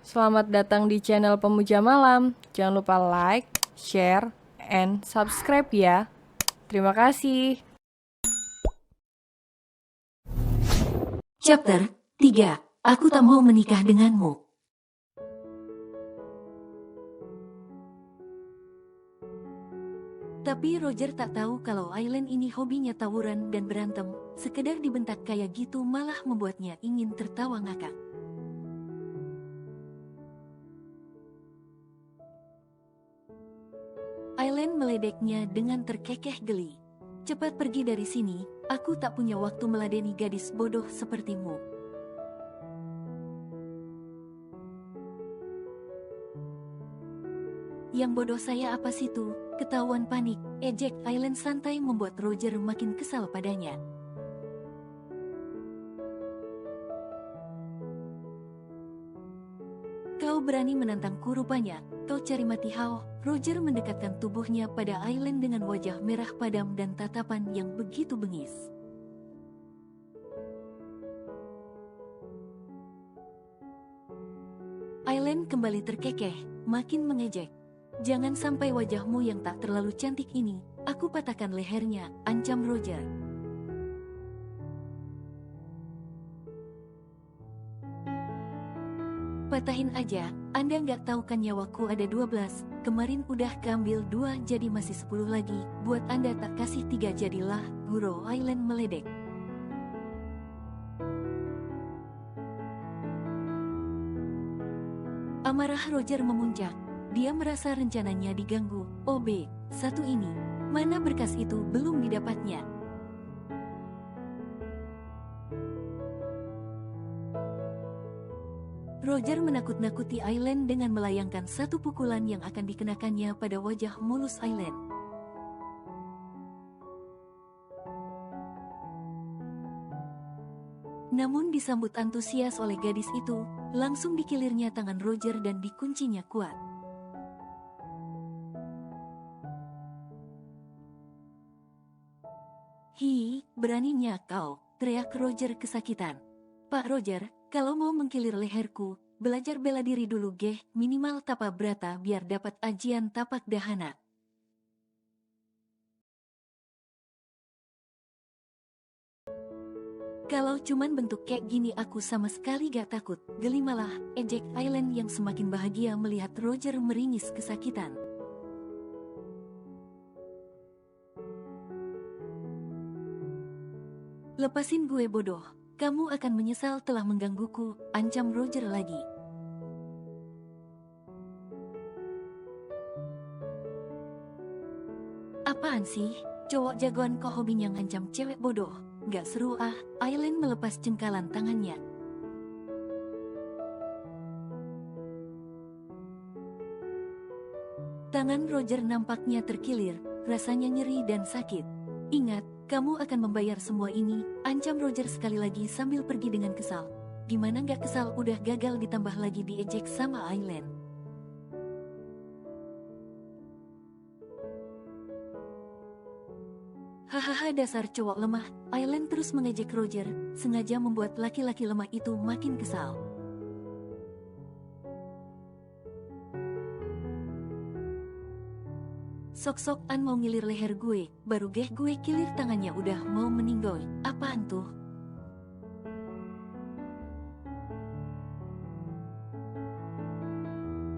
Selamat datang di channel Pemuja Malam. Jangan lupa like, share, and subscribe ya. Terima kasih. Chapter 3. Aku tak mau menikah denganmu. Tapi Roger tak tahu kalau Aileen ini hobinya tawuran dan berantem. Sekedar dibentak kayak gitu malah membuatnya ingin tertawa ngakak. Aileen meledeknya dengan terkekeh geli. Cepat pergi dari sini, aku tak punya waktu meladeni gadis bodoh sepertimu. Yang bodoh saya apa situ? Ketahuan panik, ejek Aileen santai membuat Roger makin kesal padanya. Kau berani menantangku rupanya, kau cari mati hao. Roger mendekatkan tubuhnya pada Aileen dengan wajah merah padam dan tatapan yang begitu bengis. Aileen kembali terkekeh, makin mengejek. Jangan sampai wajahmu yang tak terlalu cantik ini, aku patahkan lehernya, ancam Roger. Patahin aja, Anda nggak tahu kan nyawaku ada 12, kemarin udah keambil 2 jadi masih 10 lagi, buat Anda tak kasih 3 jadilah, guru Aileen meledek. Amarah Roger memuncak, dia merasa rencananya diganggu, satu ini, mana berkas itu belum didapatnya. Roger menakut-nakuti Aileen dengan melayangkan satu pukulan yang akan dikenakannya pada wajah mulus Aileen. Namun disambut antusias oleh gadis itu, langsung dikilirnya tangan Roger dan dikuncinya kuat. Hi, beraninya kau, teriak Roger kesakitan. Pak Roger, kalau mau mengkilir leherku, belajar bela diri dulu geh, minimal tapa brata biar dapat ajian tapak dahana. Kalau cuman bentuk kayak gini aku sama sekali gak takut, geli malah, ejek Aileen yang semakin bahagia melihat Roger meringis kesakitan. Lepasin gue bodoh, kamu akan menyesal telah menggangguku, ancam Roger lagi. Apaan sih, cowok jagoan kok hobinya ngancam cewek bodoh, gak seru ah, Aileen melepas jengkalan tangannya. Tangan Roger nampaknya terkilir, rasanya nyeri dan sakit. Ingat, kamu akan membayar semua ini, ancam Roger sekali lagi sambil pergi dengan kesal. Gimana gak kesal udah gagal ditambah lagi diejek sama Aileen. Hahaha dasar cowok lemah, Aileen terus mengejek Roger, sengaja membuat laki-laki lemah itu makin kesal. Sok-sokan mau ngilir leher gue, baru gue kilir tangannya udah mau meninggoy, apaan tuh?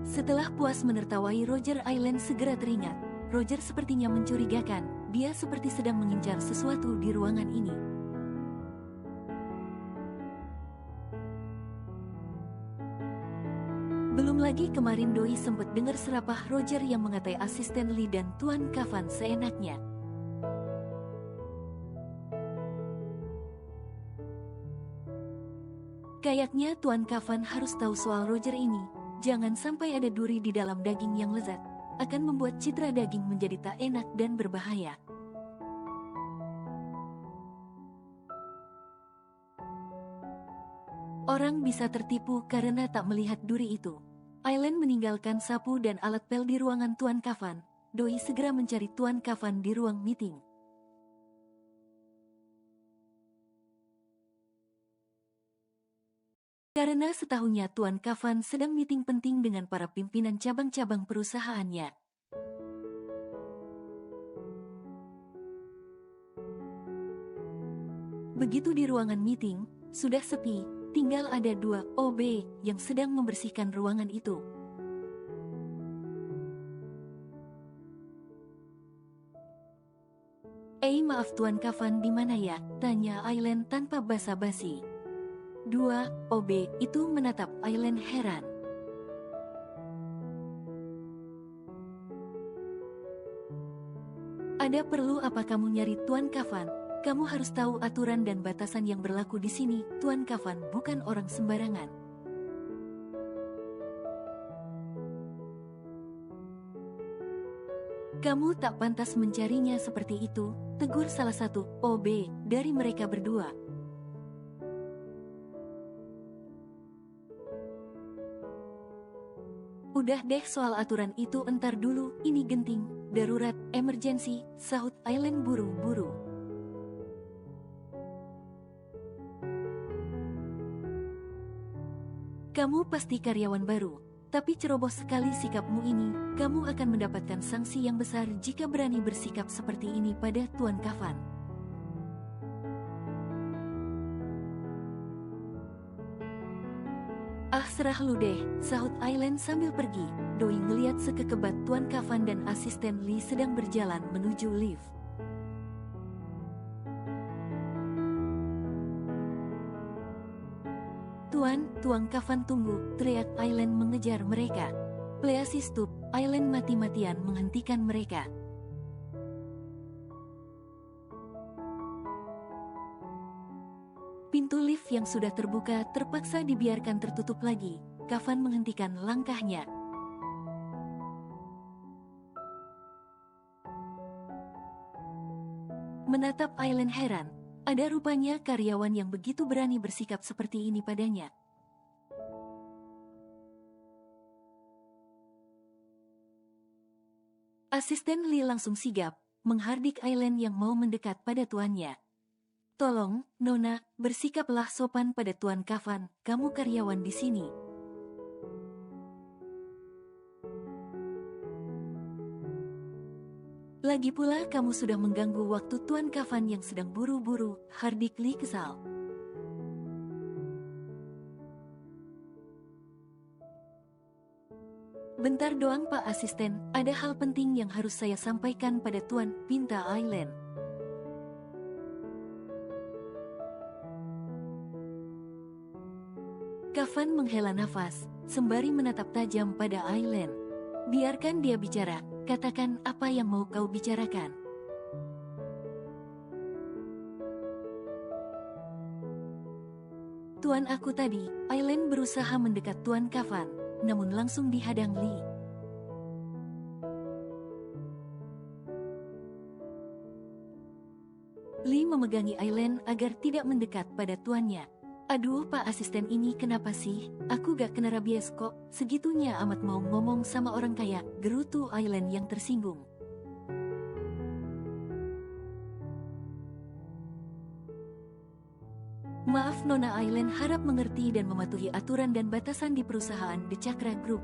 Setelah puas menertawai Roger, Aileen segera teringat. Roger sepertinya mencurigakan, dia seperti sedang mengincar sesuatu di ruangan ini. Belum lagi kemarin Doi sempat dengar serapah Roger yang mengatai asisten Lee dan Tuan Kavan seenaknya. Kayaknya Tuan Kavan harus tahu soal Roger ini. Jangan sampai ada duri di dalam daging yang lezat. Akan membuat citra daging menjadi tak enak dan berbahaya. Orang bisa tertipu karena tak melihat duri itu. Aileen meninggalkan sapu dan alat pel di ruangan Tuan Kavan. Doi segera mencari Tuan Kavan di ruang meeting. Karena setahunnya Tuan Kafan sedang meeting penting dengan para pimpinan cabang-cabang perusahaannya. Begitu di ruangan meeting, sudah sepi, tinggal ada 2 OB yang sedang membersihkan ruangan itu. Maaf Tuan Kafan di mana ya? Tanya Aileen tanpa basa-basi. 2 OB itu menatap Aileen heran. Ada perlu apa kamu nyari Tuan Kafan? Kamu harus tahu aturan dan batasan yang berlaku di sini. Tuan Kafan bukan orang sembarangan. Kamu tak pantas mencarinya seperti itu, tegur salah satu OB dari mereka berdua. Udah deh soal aturan itu entar dulu, ini genting, darurat, emergency, sahut Aileen buru-buru. Kamu pasti karyawan baru, tapi ceroboh sekali sikapmu ini, kamu akan mendapatkan sanksi yang besar jika berani bersikap seperti ini pada Tuan Kafan. Ah serah lu deh, sahut Aileen sambil pergi. Doi ngeliat sekekebat Tuan Kafan dan asisten Lee sedang berjalan menuju lift. Tuan Kafan tunggu, teriak Aileen mengejar mereka. Please stop, Aileen mati-matian menghentikan mereka. Pintu lift yang sudah terbuka terpaksa dibiarkan tertutup lagi. Kafan menghentikan langkahnya. Menatap Aileen heran. Ada rupanya karyawan yang begitu berani bersikap seperti ini padanya. Asisten Lee langsung sigap, menghardik Aileen yang mau mendekat pada tuannya. Tolong, Nona, bersikaplah sopan pada Tuan Kafan, kamu karyawan di sini. Lagi pula kamu sudah mengganggu waktu Tuan Kafan yang sedang buru-buru, hardik Lee kesal. Bentar doang Pak Asisten, ada hal penting yang harus saya sampaikan pada Tuan, pinta Aileen. Kafan menghela nafas, sembari menatap tajam pada Aileen. Biarkan dia bicara, katakan apa yang mau kau bicarakan. Tuan aku tadi, Aileen berusaha mendekat Tuan Kafan, namun langsung dihadang Lee. Lee memegangi Aileen agar tidak mendekat pada tuannya. Aduh Pak Asisten ini kenapa sih? Aku gak kena rabies kok, segitunya amat mau ngomong sama orang kaya, gerutu Aileen yang tersinggung. Maaf Nona Aileen harap mengerti dan mematuhi aturan dan batasan di perusahaan The Cakra Group.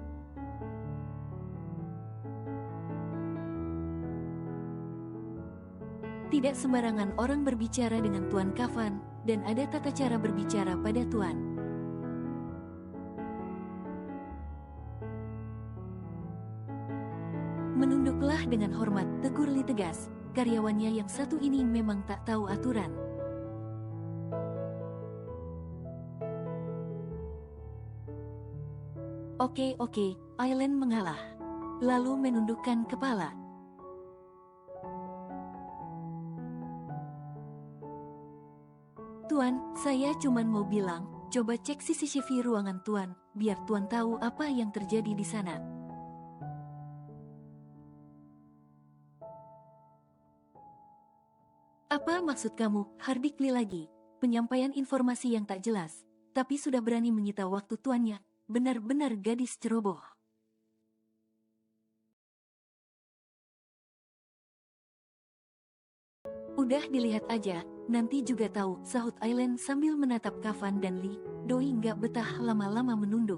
Tidak sembarangan orang berbicara dengan Tuan Kafan, dan ada tata cara berbicara pada Tuan. Menunduklah dengan hormat, tegur Lee tegas. Karyawannya yang satu ini memang tak tahu aturan. Oke, Aileen mengalah. Lalu menundukkan kepala. Tuan, saya cuman mau bilang, coba cek CCTV ruangan Tuan, biar Tuan tahu apa yang terjadi di sana. Apa maksud kamu, hardik Lee lagi? Penyampaian informasi yang tak jelas, tapi sudah berani menyita waktu tuannya, benar-benar gadis ceroboh. Udah dilihat aja, nanti juga tahu, sahut Aileen sambil menatap Kavan dan Lee. Doi nggak betah lama-lama menunduk.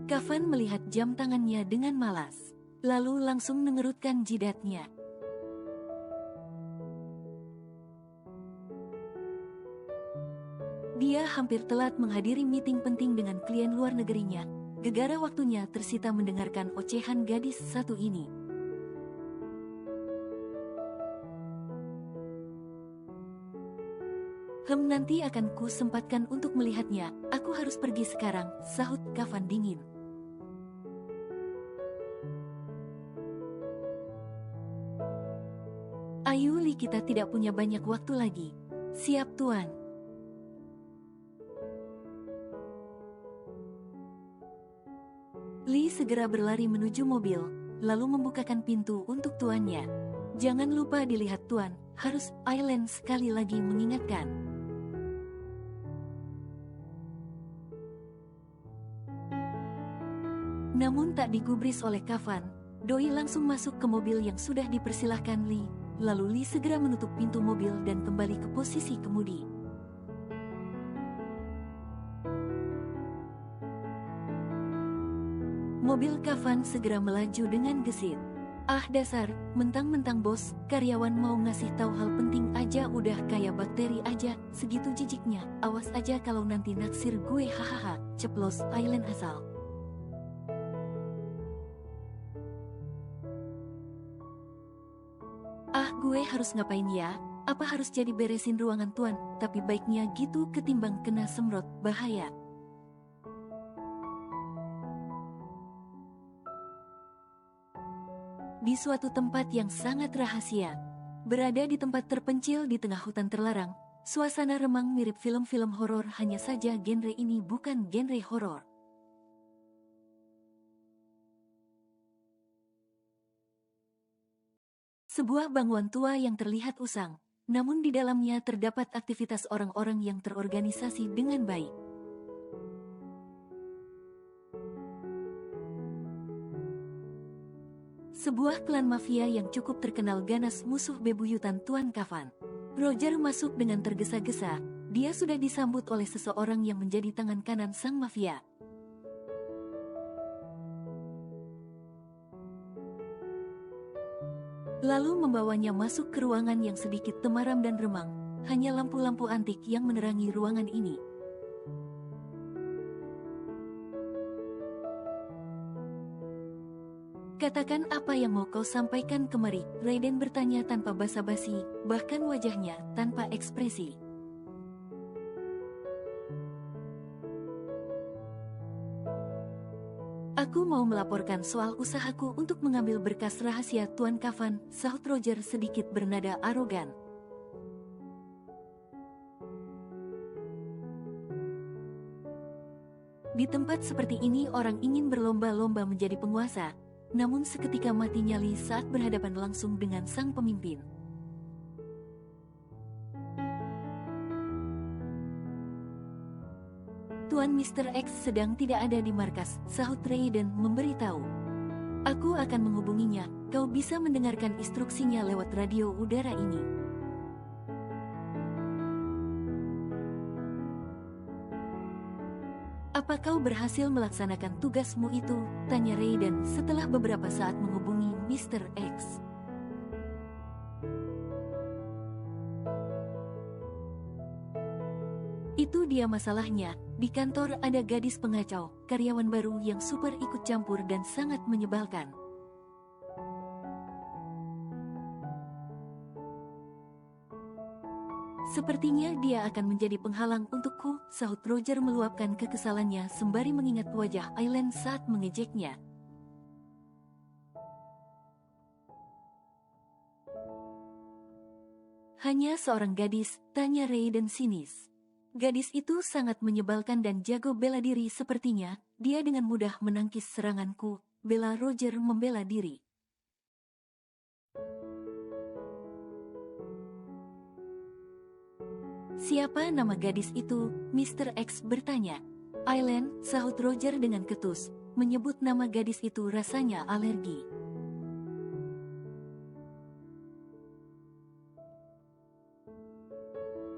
Kavan melihat jam tangannya dengan malas, lalu langsung mengerutkan jidatnya. Dia hampir telat menghadiri meeting penting dengan klien luar negerinya. Gegara waktunya tersita mendengarkan ocehan gadis satu ini. Nanti akan ku sempatkan untuk melihatnya. Aku harus pergi sekarang, sahut Kavan dingin. Ayo Li, kita tidak punya banyak waktu lagi. Siap tuan. Lee segera berlari menuju mobil, lalu membukakan pintu untuk tuannya. Jangan lupa dilihat tuan, harus, Aileen sekali lagi mengingatkan. Namun tak digubris oleh Kavan, Doi langsung masuk ke mobil yang sudah dipersilahkan Lee, lalu Lee segera menutup pintu mobil dan kembali ke posisi kemudi. Mobil Kavan segera melaju dengan gesit. Ah dasar, mentang-mentang bos, karyawan mau ngasih tahu hal penting aja udah kayak bakteri aja, segitu jijiknya. Awas aja kalau nanti naksir gue, hahaha, ceplos Aileen asal. Ah gue harus ngapain ya? Apa harus jadi beresin ruangan tuan? Tapi baiknya gitu ketimbang kena semprot, bahaya. Di suatu tempat yang sangat rahasia, berada di tempat terpencil di tengah hutan terlarang, suasana remang mirip film-film horor, hanya saja genre ini bukan genre horor. Sebuah bangunan tua yang terlihat usang, namun di dalamnya terdapat aktivitas orang-orang yang terorganisasi dengan baik. Sebuah klan mafia yang cukup terkenal ganas musuh bebuyutan Tuan Kavan. Roger masuk dengan tergesa-gesa, dia sudah disambut oleh seseorang yang menjadi tangan kanan sang mafia. Lalu membawanya masuk ke ruangan yang sedikit temaram dan remang, hanya lampu-lampu antik yang menerangi ruangan ini. Katakan apa yang mau kau sampaikan kemari, Raiden bertanya tanpa basa-basi, bahkan wajahnya tanpa ekspresi. Aku mau melaporkan soal usahaku untuk mengambil berkas rahasia Tuan Kavan, sahut Roger sedikit bernada arogan. Di tempat seperti ini orang ingin berlomba-lomba menjadi penguasa. Namun seketika mati nyali saat berhadapan langsung dengan sang pemimpin. Tuan Mr. X sedang tidak ada di markas, sahut Raiden memberitahu. Aku akan menghubunginya, kau bisa mendengarkan instruksinya lewat radio udara ini. Apa kau berhasil melaksanakan tugasmu itu? Tanya Raiden setelah beberapa saat menghubungi Mr. X. Itu dia masalahnya, di kantor ada gadis pengacau, karyawan baru yang super ikut campur dan sangat menyebalkan. Sepertinya dia akan menjadi penghalang untukku, sahut Roger meluapkan kekesalannya sembari mengingat wajah Aileen saat mengejeknya. Hanya seorang gadis, tanya Raiden sinis. Gadis itu sangat menyebalkan dan jago bela diri sepertinya, dia dengan mudah menangkis seranganku, bela Roger membela diri. Siapa nama gadis itu? Mr. X bertanya. Aileen, sahut Roger dengan ketus. menyebut nama gadis itu rasanya alergi.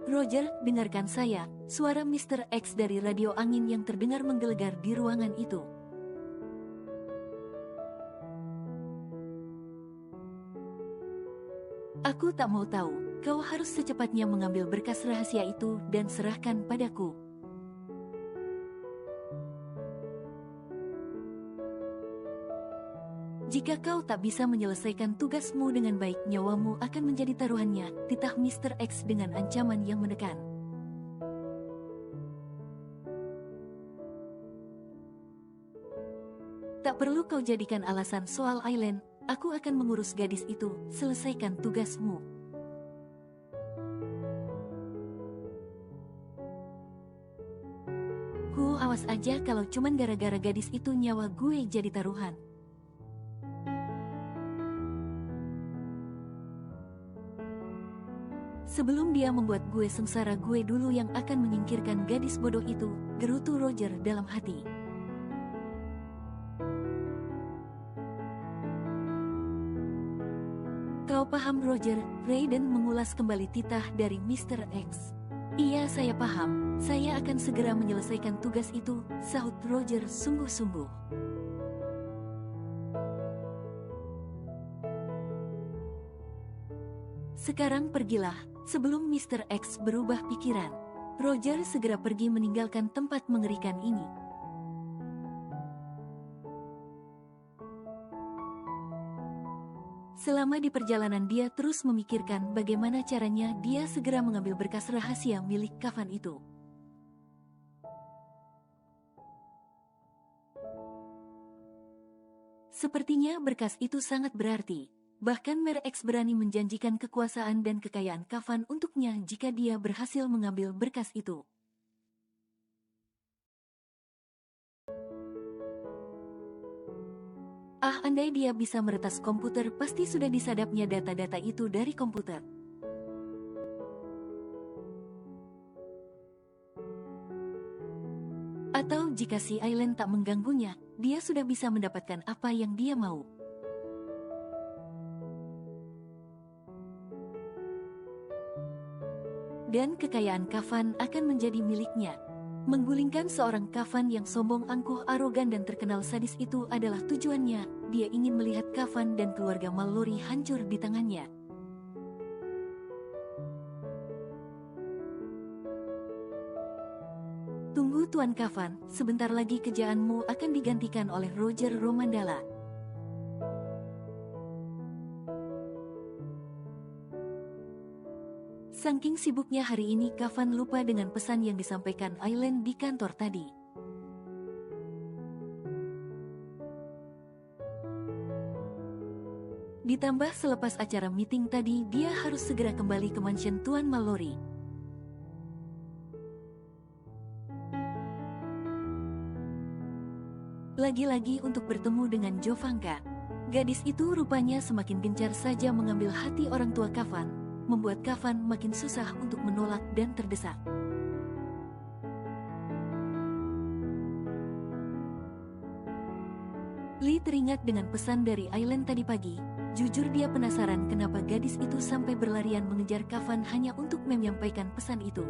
Roger, dengarkan saya, suara Mr. X dari radio angin yang terdengar menggelegar di ruangan itu. Aku tak mau tahu, kau harus secepatnya mengambil berkas rahasia itu dan serahkan padaku. Jika kau tak bisa menyelesaikan tugasmu dengan baik, nyawamu akan menjadi taruhannya, titah Mr. X dengan ancaman yang menekan. Tak perlu kau jadikan alasan soal Aileen, aku akan mengurus gadis itu, selesaikan tugasmu. Awas aja kalau cuman gara-gara gadis itu nyawa gue jadi taruhan. Sebelum dia membuat gue sengsara, gue dulu yang akan menyingkirkan gadis bodoh itu, gerutu Roger dalam hati. Kau paham Roger? Raiden mengulas kembali titah dari Mr. X. Iya, saya paham. Saya akan segera menyelesaikan tugas itu, sahut Roger sungguh-sungguh. Sekarang pergilah, sebelum Mr. X berubah pikiran. Roger segera pergi meninggalkan tempat mengerikan ini. Selama di perjalanan dia terus memikirkan bagaimana caranya dia segera mengambil berkas rahasia milik kafan itu. Sepertinya berkas itu sangat berarti. Bahkan Mer X berani menjanjikan kekuasaan dan kekayaan kafan untuknya jika dia berhasil mengambil berkas itu. Andai dia bisa meretas komputer, pasti sudah disadapnya data-data itu dari komputer. Atau jika si Aileen tak mengganggunya, dia sudah bisa mendapatkan apa yang dia mau. Dan kekayaan kafan akan menjadi miliknya. Menggulingkan seorang kafan yang sombong, angkuh, arogan dan terkenal sadis itu adalah tujuannya. Dia ingin melihat kafan dan keluarga Mallory hancur di tangannya. Tunggu Tuan Kafan, sebentar lagi kejahatanmu akan digantikan oleh Roger Romandala. Saking sibuknya hari ini, Kafan lupa dengan pesan yang disampaikan Aileen di kantor tadi. Ditambah selepas acara meeting tadi, dia harus segera kembali ke mansion Tuan Mallory. Lagi-lagi untuk bertemu dengan Jovanka. Gadis itu rupanya semakin gencar saja mengambil hati orang tua Kafan, membuat Kafan makin susah untuk menolak dan terdesak. Lee teringat dengan pesan dari Aileen tadi pagi. Jujur dia penasaran kenapa gadis itu sampai berlarian mengejar Kafan hanya untuk menyampaikan pesan itu.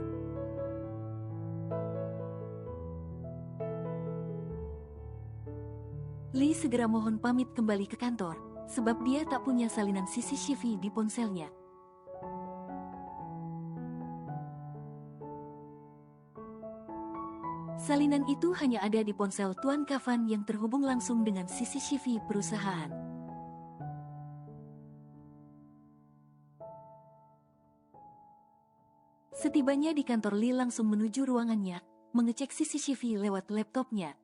Lee segera mohon pamit kembali ke kantor, sebab dia tak punya salinan CCTV di ponselnya. Salinan itu hanya ada di ponsel Tuan Kafan yang terhubung langsung dengan CCTV perusahaan. Setibanya di kantor, Lee langsung menuju ruangannya, mengecek CCTV lewat laptopnya.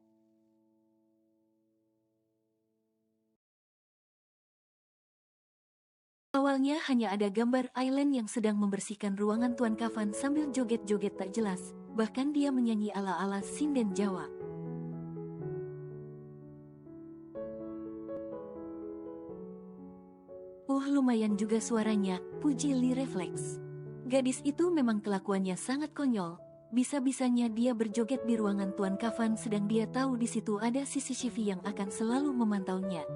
Awalnya hanya ada gambar Aileen yang sedang membersihkan ruangan Tuan Kafan sambil joget-joget tak jelas, bahkan dia menyanyi ala-ala sinden Jawa. Lumayan juga suaranya, puji Lee refleks. Gadis itu memang kelakuannya sangat konyol, Bisa-bisanya dia berjoget di ruangan Tuan Kafan sedang dia tahu di situ ada CCTV yang akan selalu memantaunya.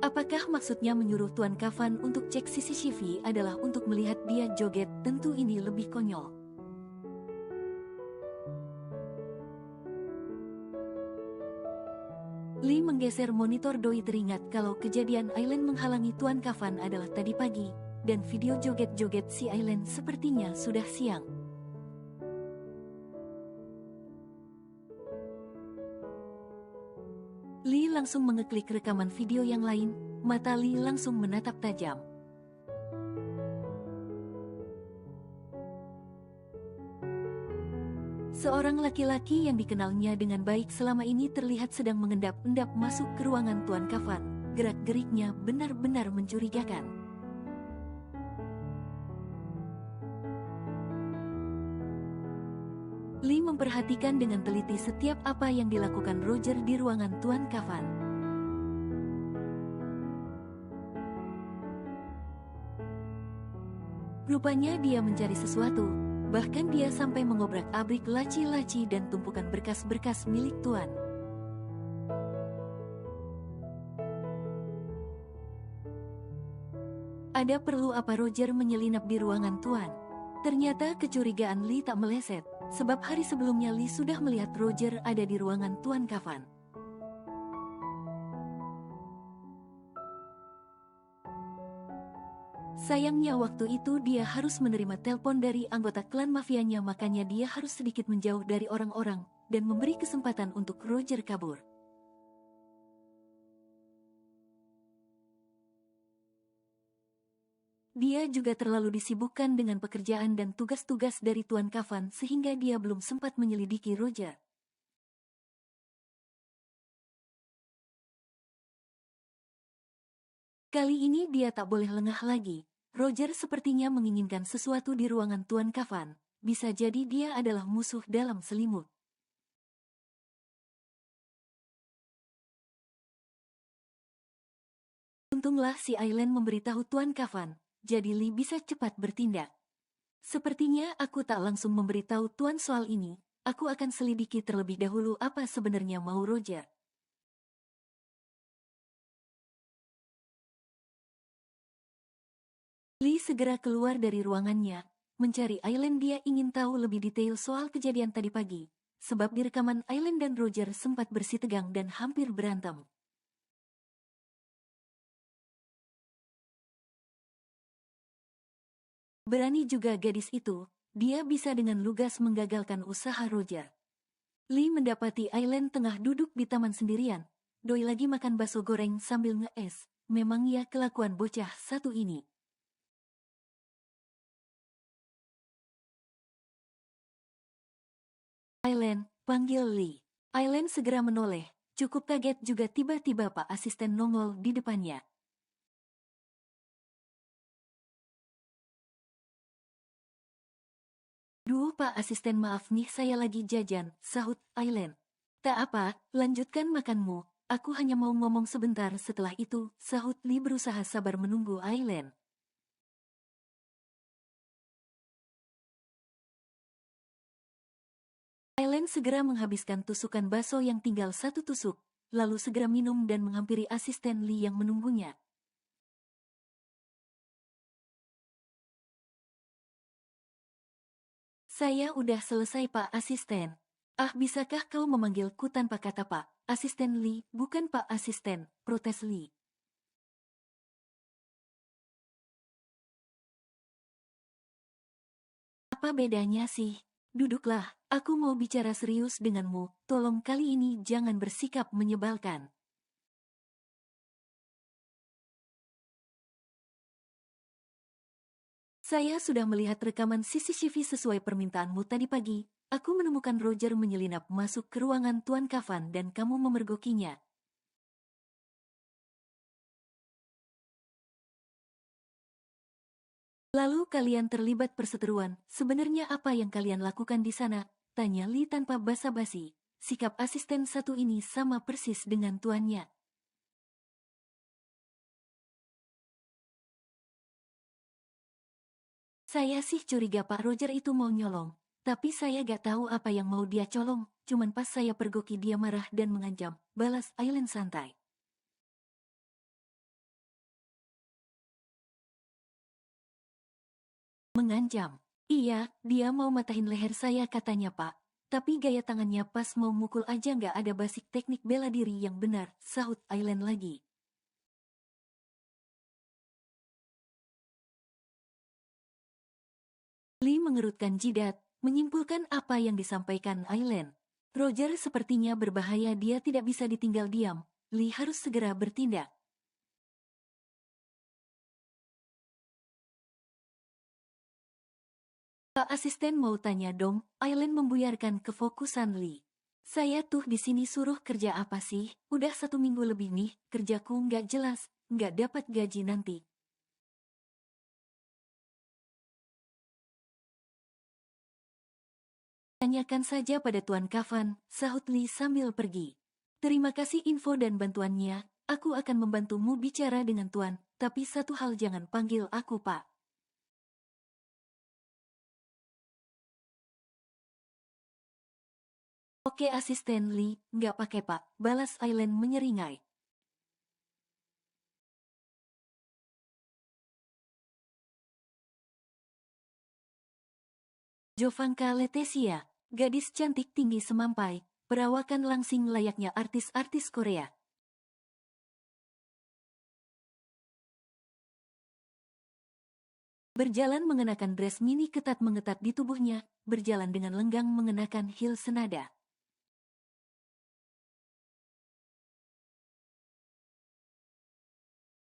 Apakah maksudnya menyuruh Tuan Kafan untuk cek CCTV adalah untuk melihat dia joget? Tentu ini lebih konyol. Lee menggeser monitor. Doi teringat kalau kejadian Aileen menghalangi Tuan Kafan adalah tadi pagi, dan video joget-joget si Aileen sepertinya sudah siang. Lee langsung mengeklik rekaman video yang lain, mata Lee langsung menatap tajam. Seorang laki-laki yang dikenalnya dengan baik selama ini terlihat sedang mengendap-endap masuk ke ruangan Tuan Kafan. Gerak-geriknya benar-benar mencurigakan. Lee memperhatikan dengan teliti setiap apa yang dilakukan Roger di ruangan Tuan Kafan. Rupanya dia mencari sesuatu. Bahkan dia sampai mengobrak-abrik laci-laci dan tumpukan berkas-berkas milik Tuan. Ada perlu apa Roger menyelinap di ruangan Tuan? Ternyata kecurigaan Lee tak meleset, sebab hari sebelumnya Lee sudah melihat Roger ada di ruangan Tuan Kafan. Sayangnya waktu itu dia harus menerima telepon dari anggota klan mafianya, makanya dia harus sedikit menjauh dari orang-orang dan memberi kesempatan untuk Roger kabur. Dia juga terlalu disibukkan dengan pekerjaan dan tugas-tugas dari Tuan Kafan sehingga dia belum sempat menyelidiki Roger. Kali ini dia tak boleh lengah lagi. Roger sepertinya menginginkan sesuatu di ruangan Tuan Kafan. Bisa jadi dia adalah musuh dalam selimut. Untunglah si Aileen memberitahu Tuan Kafan, jadi Lee bisa cepat bertindak. Sepertinya aku tak langsung memberitahu Tuan soal ini. Aku akan selidiki terlebih dahulu apa sebenarnya mau Roger. Lee segera keluar dari ruangannya, mencari Aileen. Dia ingin tahu lebih detail soal kejadian tadi pagi, sebab di rekaman Aileen dan Roger sempat bersitegang dan hampir berantem. Berani juga gadis itu, dia bisa dengan lugas menggagalkan usaha Roger. Lee mendapati Aileen tengah duduk di taman sendirian, doi lagi makan bakso goreng sambil ngees. Memang ya kelakuan bocah satu ini. Aileen, panggil Lee. Aileen segera menoleh, cukup kaget juga tiba-tiba Pak Asisten nongol di depannya. Duh Pak Asisten, maaf nih saya lagi jajan, sahut Aileen. Tak apa, lanjutkan makanmu, aku hanya mau ngomong sebentar. Setelah itu, sahut Lee berusaha sabar menunggu Aileen. Aileen segera menghabiskan tusukan bakso yang tinggal satu tusuk, lalu segera minum dan menghampiri asisten Lee yang menunggunya. Saya udah selesai Pak Asisten. Ah, bisakah kau memanggilku tanpa kata Pak Asisten Lee, bukan Pak Asisten, protes Lee. Apa bedanya sih? Duduklah, aku mau bicara serius denganmu, tolong kali ini jangan bersikap menyebalkan. Saya sudah melihat rekaman CCTV sesuai permintaanmu tadi pagi. Aku menemukan Roger menyelinap masuk ke ruangan Tuan Kafan dan kamu memergokinya. Lalu kalian terlibat perseteruan. Sebenarnya apa yang kalian lakukan di sana? Tanya Lee tanpa basa-basi. Sikap asisten satu ini sama persis dengan tuannya. Saya sih curiga Pak Roger itu mau nyolong. Tapi saya gak tahu apa yang mau dia colong. Cuman pas saya pergoki dia marah dan mengancam. Balas Aileen santai. Mengancam. Iya, dia mau matahin leher saya katanya Pak. Tapi gaya tangannya pas mau mukul aja gak ada basic teknik bela diri yang benar, sahut Aileen lagi. Lee mengerutkan jidat, menyimpulkan apa yang disampaikan Aileen. Roger sepertinya berbahaya, dia tidak bisa ditinggal diam. Lee harus segera bertindak. Pak asisten mau tanya dong, Aileen membuyarkan kefokusan Lee. Saya tuh di sini suruh kerja apa sih? Udah 1 minggu lebih nih, kerjaku nggak jelas, nggak dapat gaji nanti. Tanyakan saja pada Tuan Kafan, sahut Lee sambil pergi. Terima kasih info dan bantuannya, aku akan membantumu bicara dengan Tuan, tapi satu hal jangan panggil aku Pak. Oke asisten Lee, nggak pakai Pak, balas Aileen menyeringai. Jovanka Letesia, gadis cantik tinggi semampai, perawakan langsing layaknya artis-artis Korea. Berjalan mengenakan dress mini ketat mengetat di tubuhnya, berjalan dengan lenggang mengenakan heels senada.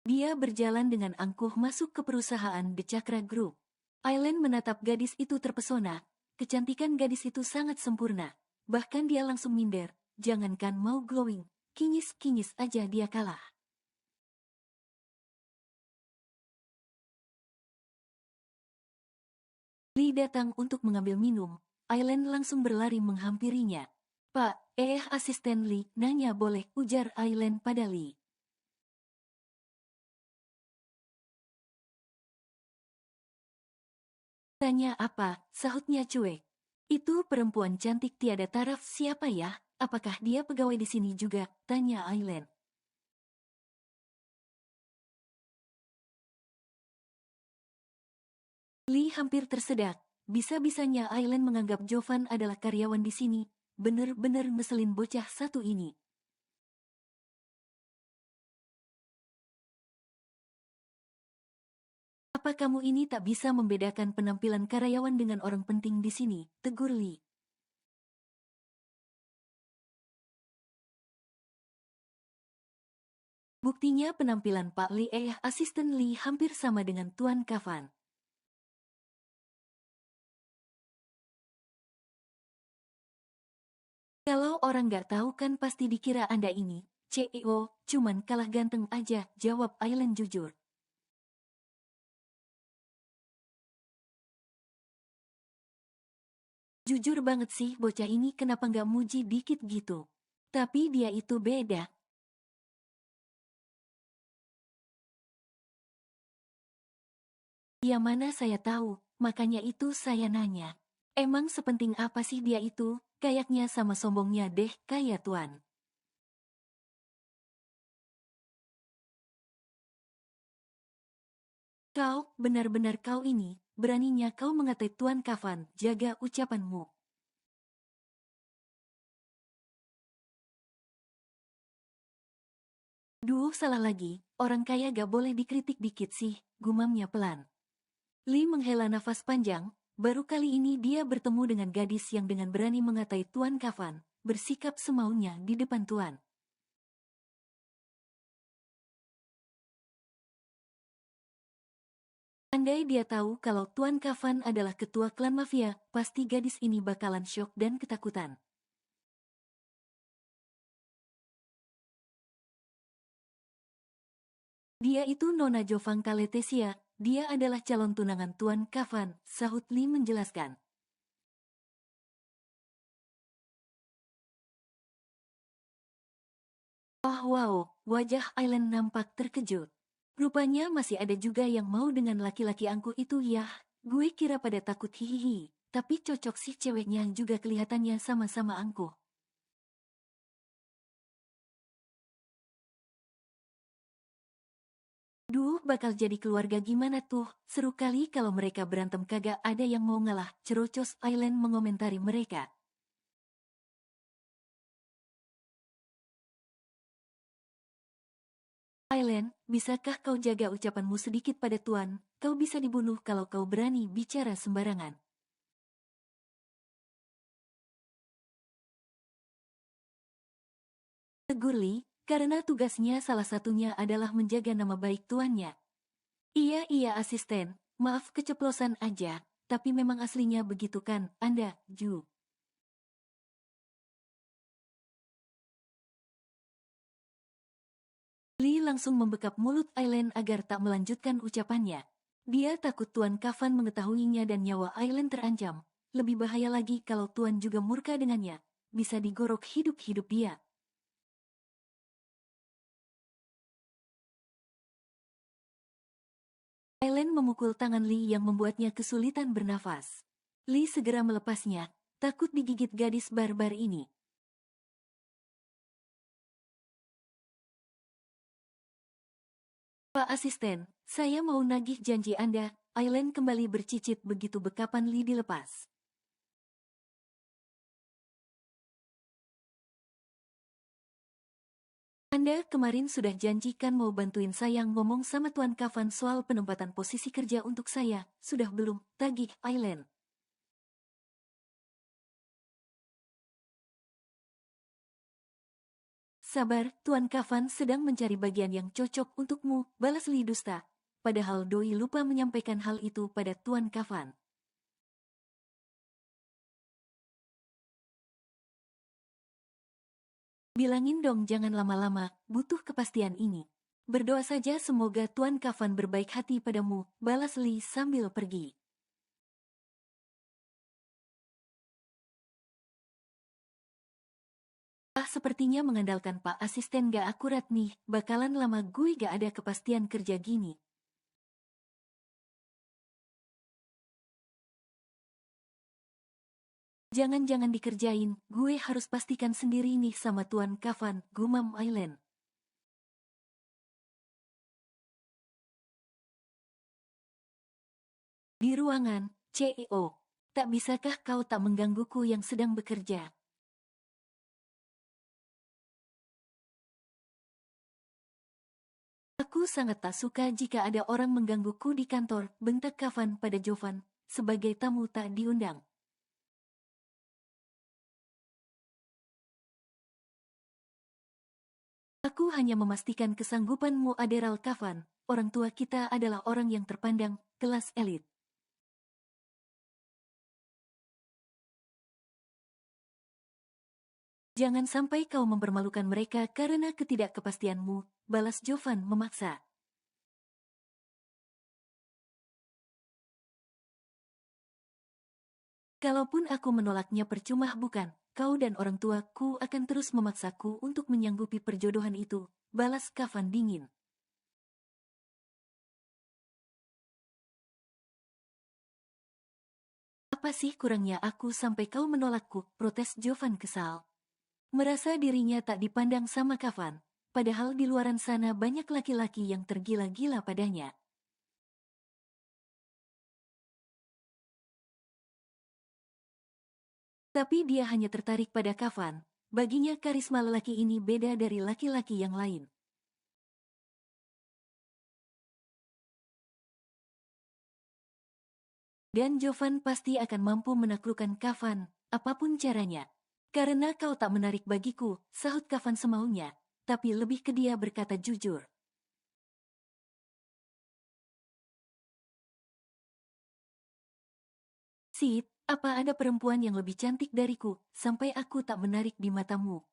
Dia berjalan dengan angkuh masuk ke perusahaan The Chakra Group. Aileen menatap gadis itu terpesona, kecantikan gadis itu sangat sempurna. Bahkan dia langsung minder, jangankan mau glowing, kinyis-kinyis aja dia kalah. Lee datang untuk mengambil minum, Aileen langsung berlari menghampirinya. Pak, asisten Lee, nanya boleh, ujar Aileen pada Lee. Tanya apa, sahutnya cuek. Itu perempuan cantik tiada taraf siapa ya, apakah dia pegawai di sini juga, tanya Aileen. Lee hampir tersedak, bisa-bisanya Aileen menganggap Jovan adalah karyawan di sini, bener-bener ngeselin bocah satu ini. Apa kamu ini tak bisa membedakan penampilan karyawan dengan orang penting di sini, tegur Lee. Buktinya penampilan Pak Lee asisten Lee hampir sama dengan Tuan Kafan. Kalau orang nggak tahu kan pasti dikira Anda ini, CEO, cuman kalah ganteng aja, jawab Aileen jujur. Jujur banget sih bocah ini kenapa nggak muji dikit gitu. Tapi dia itu beda. Ya mana saya tahu, makanya itu saya nanya. Emang sepenting apa sih dia itu? Kayaknya sama sombongnya deh, kayak Tuan. Kau, benar-benar kau ini, beraninya kau mengatai Tuan Kafan, jaga ucapanmu. Duh salah lagi, orang kaya gak boleh dikritik dikit sih, gumamnya pelan. Lee menghela nafas panjang, baru kali ini dia bertemu dengan gadis yang dengan berani mengatai Tuan Kafan, bersikap semaunya di depan Tuan. Andai dia tahu kalau Tuan Kafan adalah ketua klan mafia, pasti gadis ini bakalan syok dan ketakutan. Dia itu Nona Jovanka Letesia, dia adalah calon tunangan Tuan Kafan, sahut Lee menjelaskan. Oh wow, wajah Aileen nampak terkejut. Rupanya masih ada juga yang mau dengan laki-laki angkuh itu ya, Gue kira pada takut hihihi, tapi cocok sih ceweknya juga kelihatannya sama-sama angkuh. Duh, bakal jadi keluarga gimana tuh? Seru kali kalau mereka berantem kagak ada yang mau ngalah. Cerocos Island mengomentari mereka. Island, bisakah kau jaga ucapanmu sedikit pada Tuan? Kau bisa dibunuh kalau kau berani bicara sembarangan. Tegur Lee, karena tugasnya salah satunya adalah menjaga nama baik tuannya. Iya asisten, maaf keceplosan aja, tapi memang aslinya begitu kan, Anda, Ju. Lee langsung membekap mulut Aileen agar tak melanjutkan ucapannya. Dia takut Tuan Kafan mengetahuinya dan nyawa Aileen terancam. Lebih bahaya lagi kalau Tuan juga murka dengannya. Bisa digorok hidup-hidup dia. Aileen memukul tangan Lee yang membuatnya kesulitan bernafas. Lee segera melepasnya, takut digigit gadis barbar ini. Pak Asisten, saya mau nagih janji Anda. Aileen kembali bercicit begitu bekapan Lee dilepas. Anda kemarin sudah janjikan mau bantuin saya ngomong sama Tuan Kafan soal penempatan posisi kerja untuk saya. Sudah belum? Tagih Aileen. Sabar, Tuan Kafan sedang mencari bagian yang cocok untukmu, balas Lee dusta. Padahal Doi lupa menyampaikan hal itu pada Tuan Kafan. Bilangin dong jangan lama-lama, butuh kepastian ini. Berdoa saja semoga Tuan Kafan berbaik hati padamu, balas Lee sambil pergi. Sepertinya mengandalkan Pak Asisten gak akurat nih, bakalan lama gue gak ada kepastian kerja gini. Jangan-jangan dikerjain, gue harus pastikan sendiri nih sama Tuan Kafan, gumam Aileen. Di ruangan, CEO. Tak bisakah kau tak menggangguku yang sedang bekerja? Aku sangat tak suka jika ada orang menggangguku di kantor, bentak Kafan pada Jovan, sebagai tamu tak diundang. Aku hanya memastikan kesanggupanmu Admiral Kafan, orang tua kita adalah orang yang terpandang, kelas elit. Jangan sampai kau mempermalukan mereka karena ketidakkepastianmu, balas Jovan memaksa. Kalaupun aku menolaknya percuma bukan, kau dan orang tuaku akan terus memaksaku untuk menyanggupi perjodohan itu, balas Kafan dingin. Apa sih kurangnya aku sampai kau menolakku, protes Jovan kesal. Merasa dirinya tak dipandang sama Kafan, padahal di luaran sana banyak laki-laki yang tergila-gila padanya. Tapi dia hanya tertarik pada Kafan, baginya karisma lelaki ini beda dari laki-laki yang lain. Dan Jovan pasti akan mampu menaklukkan Kafan, apapun caranya. Karena kau tak menarik bagiku, sahut Kafan semaunya, tapi lebih ke dia berkata jujur. Sid, apa ada perempuan yang lebih cantik dariku, sampai aku tak menarik di matamu?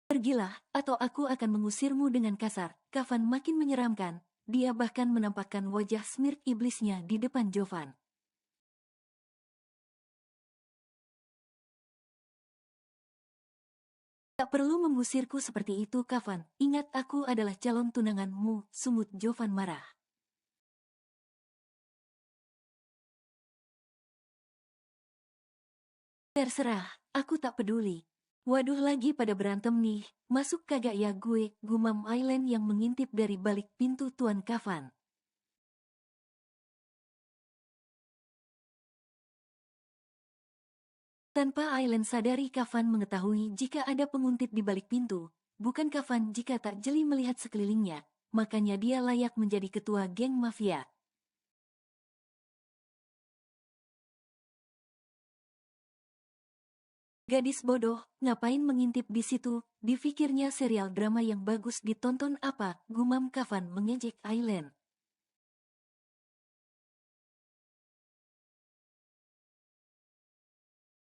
Pergilah, atau aku akan mengusirmu dengan kasar. Kafan makin menyeramkan, dia bahkan menampakkan wajah smirk iblisnya di depan Jovan. Tak perlu mengusirku seperti itu, Kafan. Ingat aku adalah calon tunanganmu, sumut Jovan marah. Terserah, aku tak peduli. Waduh, lagi pada berantem nih. Masuk kagak ya gue, gumam Aileen yang mengintip dari balik pintu Tuan Kafan. Tanpa Aileen sadari, Kafan mengetahui jika ada penguntit di balik pintu. Bukan Kafan jika tak jeli melihat sekelilingnya, makanya dia layak menjadi ketua geng mafia. Gadis bodoh, ngapain mengintip di situ? Difikirnya serial drama yang bagus ditonton apa? Gumam Kafan mengejek Aileen.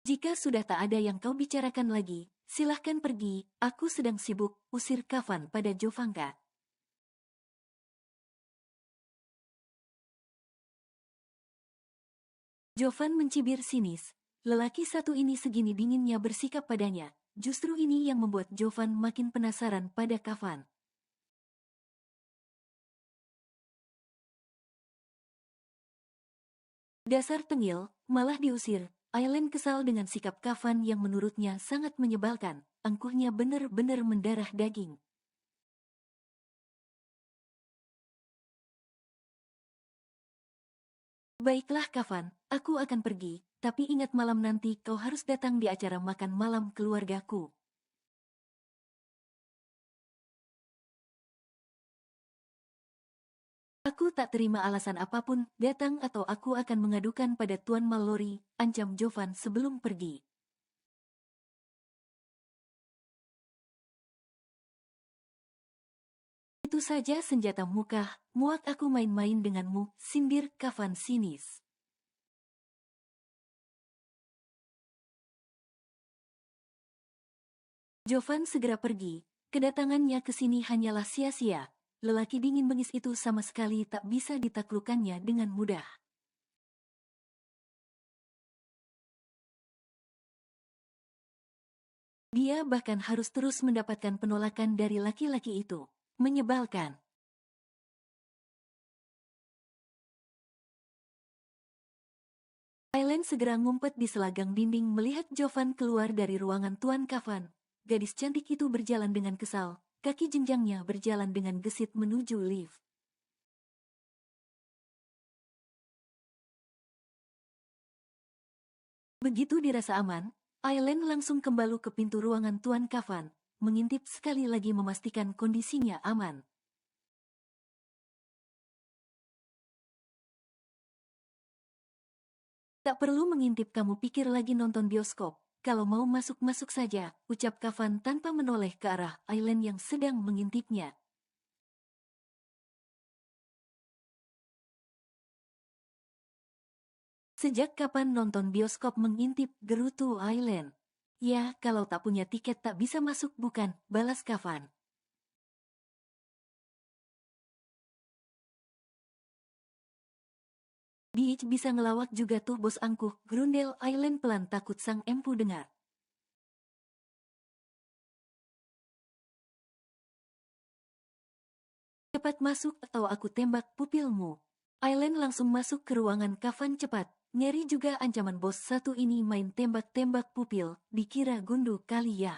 Jika sudah tak ada yang kau bicarakan lagi, silahkan pergi, aku sedang sibuk, usir Kafan pada Jovanka. Jovan mencibir sinis. Lelaki satu ini segini dinginnya bersikap padanya. Justru ini yang membuat Jovan makin penasaran pada Kafan. Dasar tengil, malah diusir. Aileen kesal dengan sikap Kafan yang menurutnya sangat menyebalkan. Angkuhnya benar-benar mendarah daging. Baiklah Kafan, aku akan pergi, tapi ingat malam nanti kau harus datang di acara makan malam keluargaku. Aku tak terima alasan apapun, datang atau aku akan mengadukan pada Tuan Mallory, ancam Jovan sebelum pergi. Itu saja senjata muka, muak aku main-main denganmu, sindir Kafan sinis. Jovan segera pergi, kedatangannya ke sini hanyalah sia-sia. Lelaki dingin bengis itu sama sekali tak bisa ditaklukkannya dengan mudah. Dia bahkan harus terus mendapatkan penolakan dari laki-laki itu. Menyebalkan. Aileen segera ngumpet di selagang dinding melihat Jovan keluar dari ruangan Tuan Kafan. Gadis cantik itu berjalan dengan kesal, kaki jenjangnya berjalan dengan gesit menuju lift. Begitu dirasa aman, Aileen langsung kembali ke pintu ruangan Tuan Kafan, mengintip sekali lagi memastikan kondisinya aman. Tak perlu mengintip, kamu pikir lagi nonton bioskop. Kalau mau masuk-masuk saja, ucap Kafan tanpa menoleh ke arah Aileen yang sedang mengintipnya. Sejak kapan nonton bioskop mengintip, gerutu Aileen. Ya, kalau tak punya tiket tak bisa masuk bukan, balas Kafan. Beach bisa ngelawak juga tuh bos angkuh, gerundel Aileen pelan takut sang empu dengar. Cepat masuk atau aku tembak pupilmu. Aileen langsung masuk ke ruangan Kafan cepat. Ngeri juga ancaman bos satu ini main tembak-tembak pupil, dikira gundu kali ya.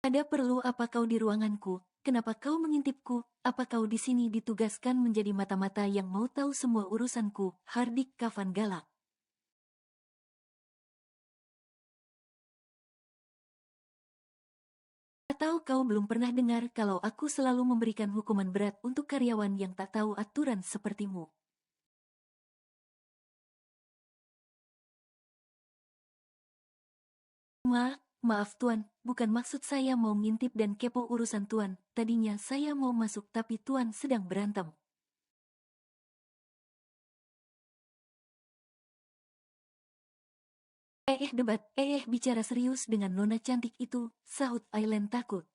Ada perlu apa kau di ruanganku? Kenapa kau mengintipku? Apa kau di sini ditugaskan menjadi mata-mata yang mau tahu semua urusanku? Hardik Kafan galak. Atau kau belum pernah dengar kalau aku selalu memberikan hukuman berat untuk karyawan yang tak tahu aturan sepertimu? Maaf Tuan, bukan maksud saya mau ngintip dan kepo urusan Tuan. Tadinya saya mau masuk tapi Tuan sedang berantem. Debat, bicara serius dengan nona cantik itu, sahut Aileen takut.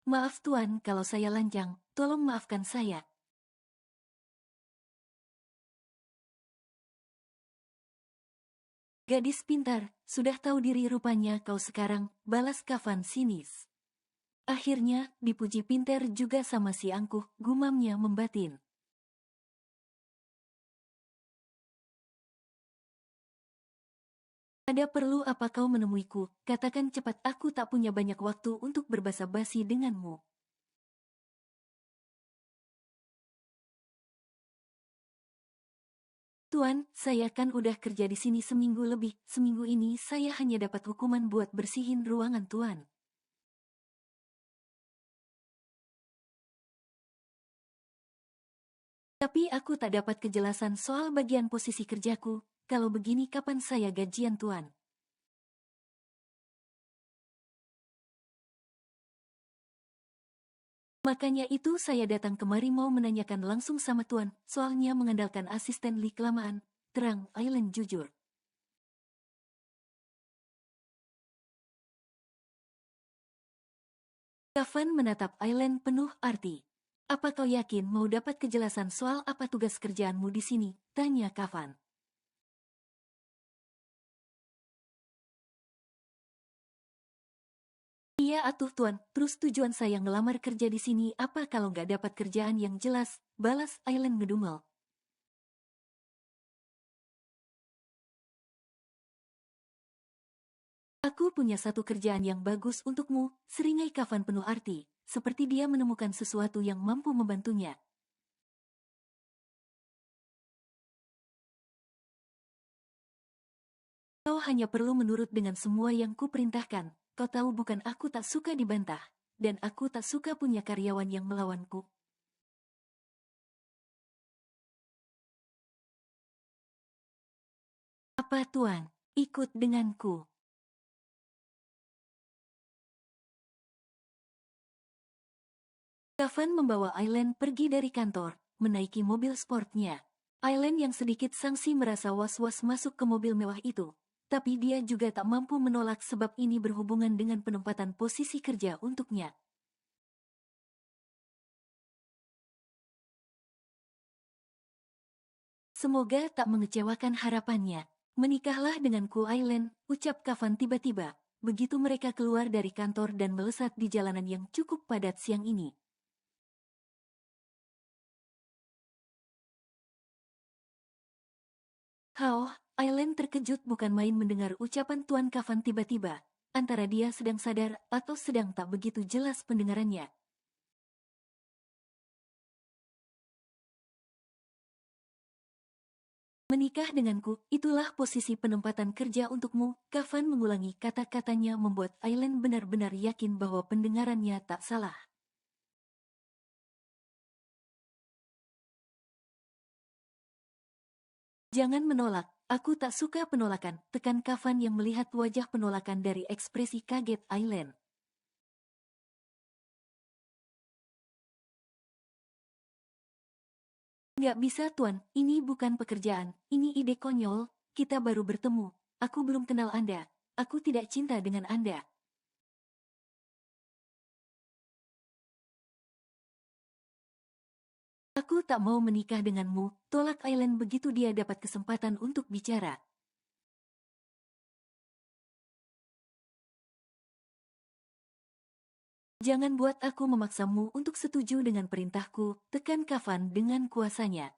Maaf Tuan kalau saya lancang, tolong maafkan saya. Gadis pintar, sudah tahu diri rupanya kau sekarang, balas Kafan sinis. Akhirnya, dipuji pintar juga sama si angkuh, gumamnya membatin. Ada perlu apa kau menemuiku? Katakan cepat, aku tak punya banyak waktu untuk berbasa-basi denganmu. Tuan, saya kan udah kerja di sini seminggu lebih. Seminggu ini saya hanya dapat hukuman buat bersihin ruangan Tuan. Tapi aku tak dapat kejelasan soal bagian posisi kerjaku. Kalau begini kapan saya gajian Tuan? Makanya itu saya datang kemari mau menanyakan langsung sama Tuan, soalnya mengandalkan asisten Lee kelamaan. Terang, Aileen jujur. Kafan menatap Aileen penuh arti. Apa kau yakin mau dapat kejelasan soal apa tugas kerjaanmu di sini? Tanya Kafan. Iya atuh Tuan, terus tujuan saya ngelamar kerja di sini apa kalau nggak dapat kerjaan yang jelas? Balas Aileen ngedumel. Aku punya satu kerjaan yang bagus untukmu, seringai Kafan penuh arti, seperti dia menemukan sesuatu yang mampu membantunya. Kau hanya perlu menurut dengan semua yang kuperintahkan. Kau tahu bukan aku tak suka dibantah, dan aku tak suka punya karyawan yang melawanku. Apa Tuan? Ikut denganku. Kafan membawa Aileen pergi dari kantor, menaiki mobil sportnya. Aileen yang sedikit sangsi merasa was-was masuk ke mobil mewah itu. Tapi dia juga tak mampu menolak sebab ini berhubungan dengan penempatan posisi kerja untuknya. Semoga tak mengecewakan harapannya. Menikahlah denganku Aileen, ucap Kafan tiba-tiba. Begitu mereka keluar dari kantor dan melesat di jalanan yang cukup padat siang ini. Hao, Aileen terkejut bukan main mendengar ucapan Tuan Kafan tiba-tiba. Antara dia sedang sadar atau sedang tak begitu jelas pendengarannya. Menikah denganku, itulah posisi penempatan kerja untukmu. Kafan mengulangi kata-katanya membuat Aileen benar-benar yakin bahwa pendengarannya tak salah. Jangan menolak, aku tak suka penolakan, tekan Kafan yang melihat wajah penolakan dari ekspresi kaget Aileen. Nggak bisa Tuan, ini bukan pekerjaan, ini ide konyol, kita baru bertemu, aku belum kenal Anda, aku tidak cinta dengan Anda. Aku tak mau menikah denganmu, tolak Aileen begitu dia dapat kesempatan untuk bicara. Jangan buat aku memaksamu untuk setuju dengan perintahku, tekan Kafan dengan kuasanya.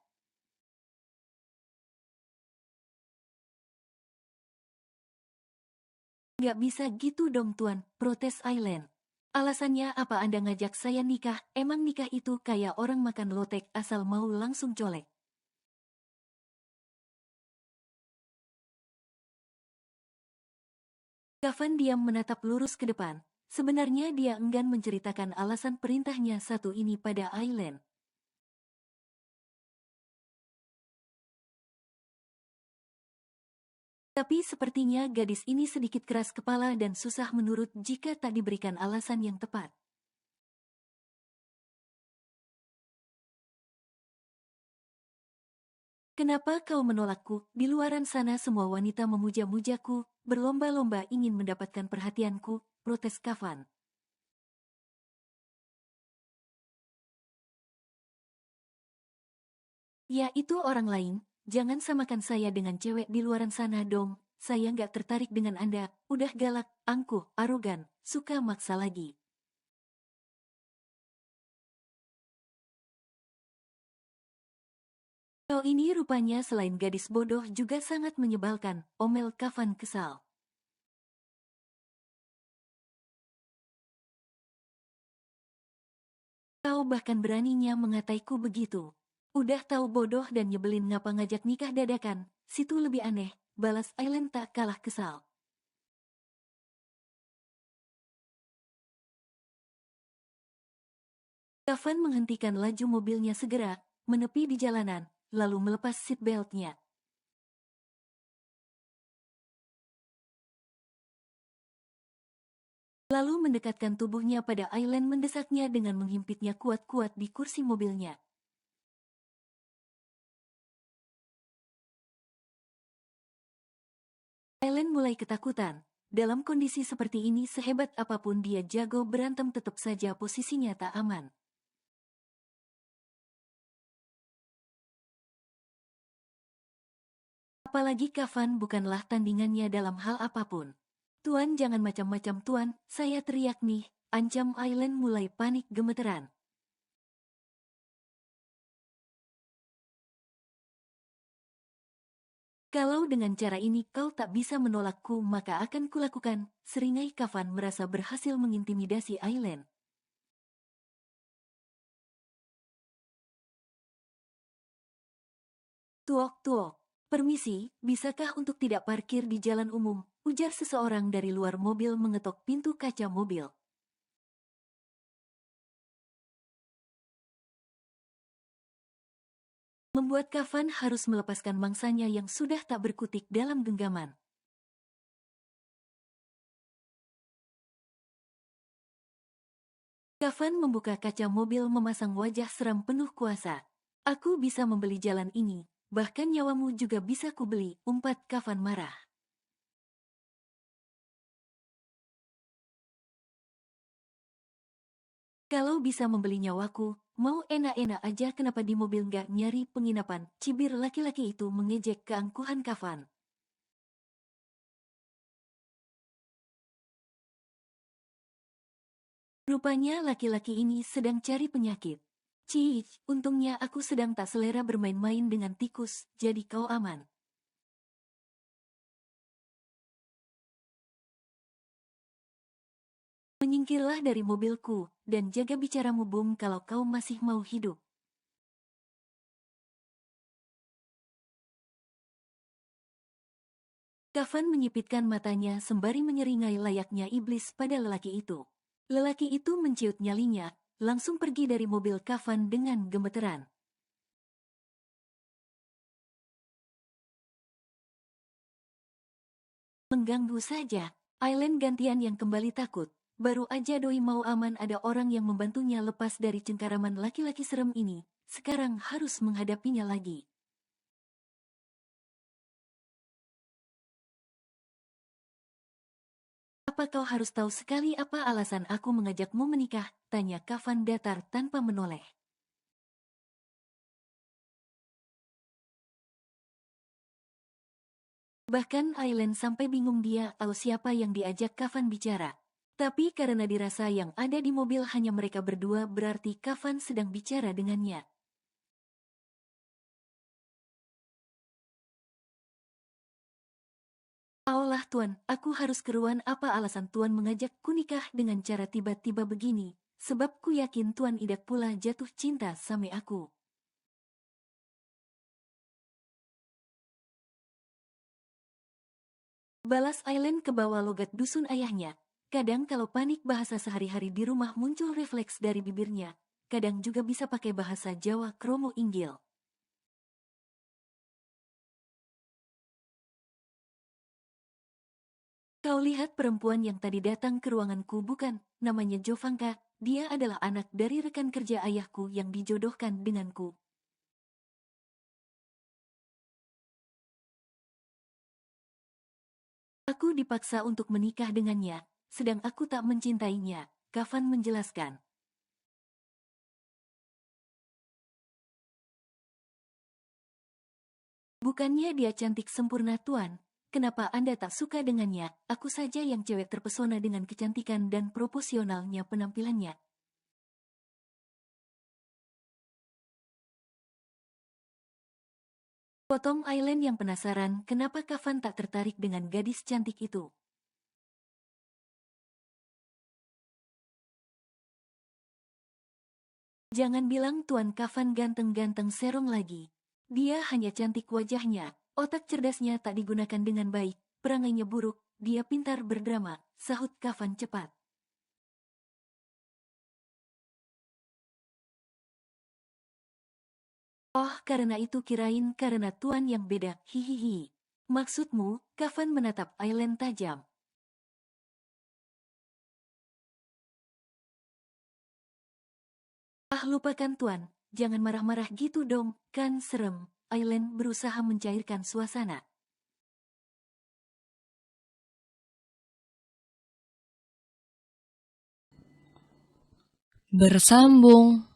Nggak bisa gitu dong Tuan, protes Aileen. Alasannya apa Anda ngajak saya nikah, emang nikah itu kayak orang makan lotek asal mau langsung colek. Kafan diam menatap lurus ke depan. Sebenarnya dia enggan menceritakan alasan perintahnya satu ini pada Aileen. Tapi sepertinya gadis ini sedikit keras kepala dan susah menurut jika tak diberikan alasan yang tepat. Kenapa kau menolakku? Di luaran sana semua wanita memuja-mujaku, berlomba-lomba ingin mendapatkan perhatianku, protes Kafan. Ya itu orang lain, jangan samakan saya dengan cewek di luaran sana dong, saya nggak tertarik dengan Anda, udah galak, angkuh, arogan, suka maksa lagi. Kau ini rupanya selain gadis bodoh juga sangat menyebalkan, omel Kafan kesal. Kau bahkan beraninya mengataiku begitu. Udah tahu bodoh dan nyebelin ngapa ngajak nikah dadakan, situ lebih aneh, balas Aileen tak kalah kesal. Kafan menghentikan laju mobilnya segera, menepi di jalanan, lalu melepas seatbeltnya. Lalu mendekatkan tubuhnya pada Aileen mendesaknya dengan menghimpitnya kuat-kuat di kursi mobilnya. Aileen mulai ketakutan. Dalam kondisi seperti ini sehebat apapun dia jago berantem tetap saja posisinya tak aman. Apalagi Kafan bukanlah tandingannya dalam hal apapun. Tuan jangan macam-macam tuan, saya teriak nih, ancam Aileen mulai panik gemeteran. Kalau dengan cara ini kau tak bisa menolakku maka akan kulakukan, seringai Kafan merasa berhasil mengintimidasi Aileen. Tuok-tuok. Permisi, bisakah untuk tidak parkir di jalan umum? Ujar seseorang dari luar mobil mengetok pintu kaca mobil. Membuat Kafan harus melepaskan mangsanya yang sudah tak berkutik dalam genggaman. Kafan membuka kaca mobil memasang wajah seram penuh kuasa. Aku bisa membeli jalan ini, bahkan nyawamu juga bisa kubeli, umpat Kafan marah. Kalau bisa membeli nyawaku, mau enak-enak aja kenapa di mobil nggak nyari penginapan, cibir laki-laki itu mengejek keangkuhan Kafan. Rupanya laki-laki ini sedang cari penyakit. Cih, untungnya aku sedang tak selera bermain-main dengan tikus, jadi kau aman. Menyingkirlah dari mobilku, dan jaga bicaramu Bung kalau kau masih mau hidup. Kafan menyipitkan matanya sembari menyeringai layaknya iblis pada lelaki itu. Lelaki itu menciut nyalinya, langsung pergi dari mobil Kafan dengan gemeteran. Mengganggu saja, Aileen gantian yang kembali takut. Baru aja doi mau aman ada orang yang membantunya lepas dari cengkaraman laki-laki serem ini. Sekarang harus menghadapinya lagi. Apa kau harus tahu sekali apa alasan aku mengajakmu menikah? Tanya Kafan datar tanpa menoleh. Bahkan Aileen sampai bingung dia tahu siapa yang diajak Kafan bicara. Tapi karena dirasa yang ada di mobil hanya mereka berdua berarti Kafan sedang bicara dengannya. Aolah Tuan, aku harus keruan apa alasan Tuan mengajakku nikah dengan cara tiba-tiba begini. Sebab ku yakin Tuan idak pula jatuh cinta sama aku. Balas Aileen ke bawah logat dusun ayahnya. Kadang kalau panik bahasa sehari-hari di rumah muncul refleks dari bibirnya. Kadang juga bisa pakai bahasa Jawa kromo inggil. Kau lihat perempuan yang tadi datang ke ruanganku bukan? Namanya Jovanka. Dia adalah anak dari rekan kerja ayahku yang dijodohkan denganku. Aku dipaksa untuk menikah dengannya, sedang aku tak mencintainya, Kafan menjelaskan. Bukannya dia cantik sempurna Tuan, kenapa Anda tak suka dengannya? Aku saja yang cewek terpesona dengan kecantikan dan proporsionalnya penampilannya. Potong Aileen yang penasaran kenapa Kavan tak tertarik dengan gadis cantik itu. Jangan bilang Tuan Kavan ganteng-ganteng serong lagi. Dia hanya cantik wajahnya, otak cerdasnya tak digunakan dengan baik, perangainya buruk, dia pintar berdrama, sahut Kavan cepat. Oh, karena itu kirain karena Tuan yang beda, hihihi. Maksudmu, Kavan menatap Aileen tajam. Ah, lupakan Tuan, jangan marah-marah gitu dong, kan serem. Aileen berusaha mencairkan suasana. Bersambung.